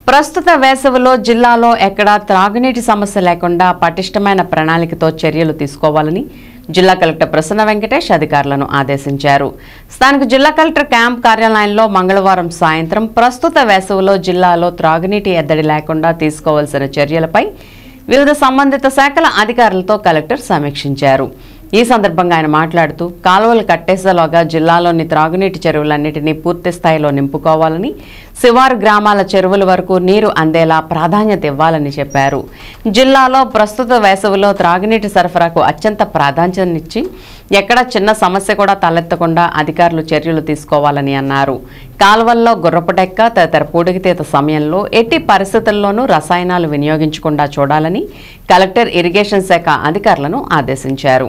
ప్రస్తుత వేసవిలో జిల్లాలో ఎక్కడా త్రాగునీటి సమస్య లేకుండా పటిష్టమైన ప్రణాళికతో చర్యలు తీసుకోవాలని జిల్లా కలెక్టర్ ప్రసన్న వెంకటేష్ అధికారులను ఆదేశించారు. స్థానిక జిల్లా కలెక్టర్ క్యాంప్ కార్యాలయంలో మంగళవారం సాయంత్రం ప్రస్తుత వేసవిలో జిల్లాలో త్రాగునీటి ఎద్దడి లేకుండా తీసుకోవాల్సిన చర్యలపై వివిధ సంబంధిత శాఖల అధికారులతో కలెక్టర్ సమీక్షించారు. ఈ సందర్భంగా ఆయన మాట్లాడుతూ కాలువలు కట్టేసేలోగా జిల్లాలోని త్రాగునీటి చెరువులన్నింటినీ పూర్తి స్థాయిలో నింపుకోవాలని, శివారు గ్రామాల చెరువుల వరకు నీరు అందేలా ప్రాధాన్యత ఇవ్వాలని చెప్పారు. జిల్లాలో ప్రస్తుత వేసవిలో త్రాగునీటి సరఫరాకు అత్యంత ప్రాధాన్యతనిచ్చి ఎక్కడ చిన్న సమస్య కూడా తలెత్తకుండా అధికారులు చర్యలు తీసుకోవాలని అన్నారు. కాలువల్లో గుర్రపుడెక్క తదితర పూడికతీత సమయంలో ఎట్టి పరిస్థితుల్లోనూ రసాయనాలు వినియోగించకుండా చూడాలని కలెక్టర్ ఇరిగేషన్ శాఖ అధికారులను ఆదేశించారు.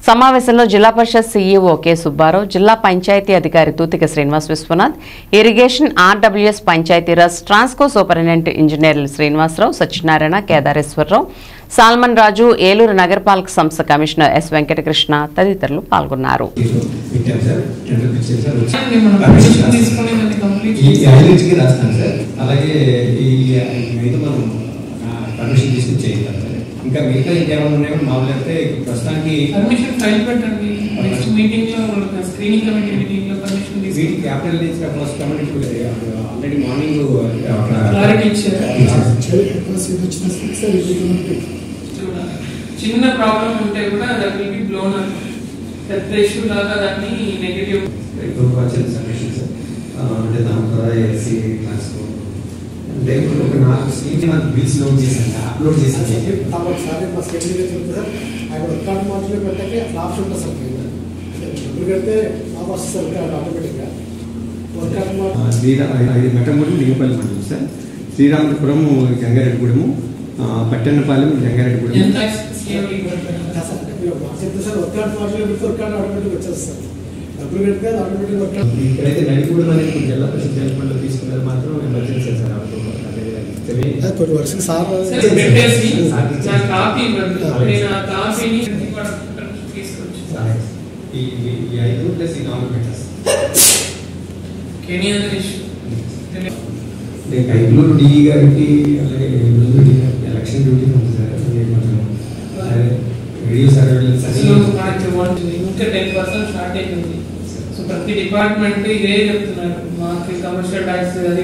సమావేశంలో జిల్లా పరిషత్ సీఈఓ కె సుబ్బారావు, జిల్లా పంచాయతీ అధికారి Toothika Srinivas Viswanath, irrigation RWS Panchayati Raj Transco superintendent ఇంజనీర్లు శ్రీనివాసరావు, సత్యనారాయణ, కేదారేశ్వరరావు, సాల్మన్ రాజు, ఏలూరు నగరపాలక సంస్థ కమిషనర్ ఎస్ వెంకటకృష్ణ తదితరులు పాల్గొన్నారు. ఇంకా మిగతా ఇంకేమైనా ఉన్నాయో మామూలు అయితే ప్రస్తుతానికి పర్మిషన్ ఫైల్ పెట్టండి. నెక్స్ట్ మీటింగ్ లో స్క్రీనింగ్ కమిటీ మీటింగ్ లో పర్మిషన్ తీసుకుని క్యాపిటల్ నుంచి first committee already morning clarity ఇచ్చారు. చిన్న ప్రాబ్లం ఉంటే కూడా that will be blown up. పెద్ద ఇష్యూ లాగా దాన్ని నెగటివ్ సబ్మిషన్స్ అంటే దాని ద్వారా ఎస్సీ ట్రాన్స్ఫర్ ఒక 4 స్కీమ్ బిల్స్ లోడ్ చేశాను, అప్లోడ్ చేశాను. ఒకసారి మా స్టేట్ సార్ ఆయన రికార్డ్ మార్చులో పెట్టకే ఆప్షన్ ఉంటుంది సార్. డబ్బులు కడితే వస్తుంది సార్ ఆటోమేటిక్గా. మెట్టమూడి లింగపల్లి మండలం సార్, శ్రీరామపురం గంగారెడ్డిగూడెము, పట్టణపాలెం గంగారెడ్డిగూడెం. సార్ రికార్డ్ మార్చులో పెడితే రికార్డ్ ఆటోమేటిక్ వచ్చేస్తుంది సార్. డబ్బులు కడితే ఆటోమేటిక్ ఇక్కడైతే నడిగూడెం అనేది జిల్లా పరిషత్ జలపండ్లో తీసుకున్నారు మాత్రం ఎమర్జెన్సీ సార్. కొన్ని వర్షాలు సార్ కైలూరు డిఈ గారికి అలాగే ఎలక్షన్ డ్యూటీ ఉంది సార్. వీడియో సర్వేలెన్స్ ఇంకా 10% షార్టేజ్ ఉంది. సో ప్రతి డిపార్ట్మెంట్ ఇదే చెప్తున్నారు, మాకు కమర్షియల్ ట్యాక్స్ అది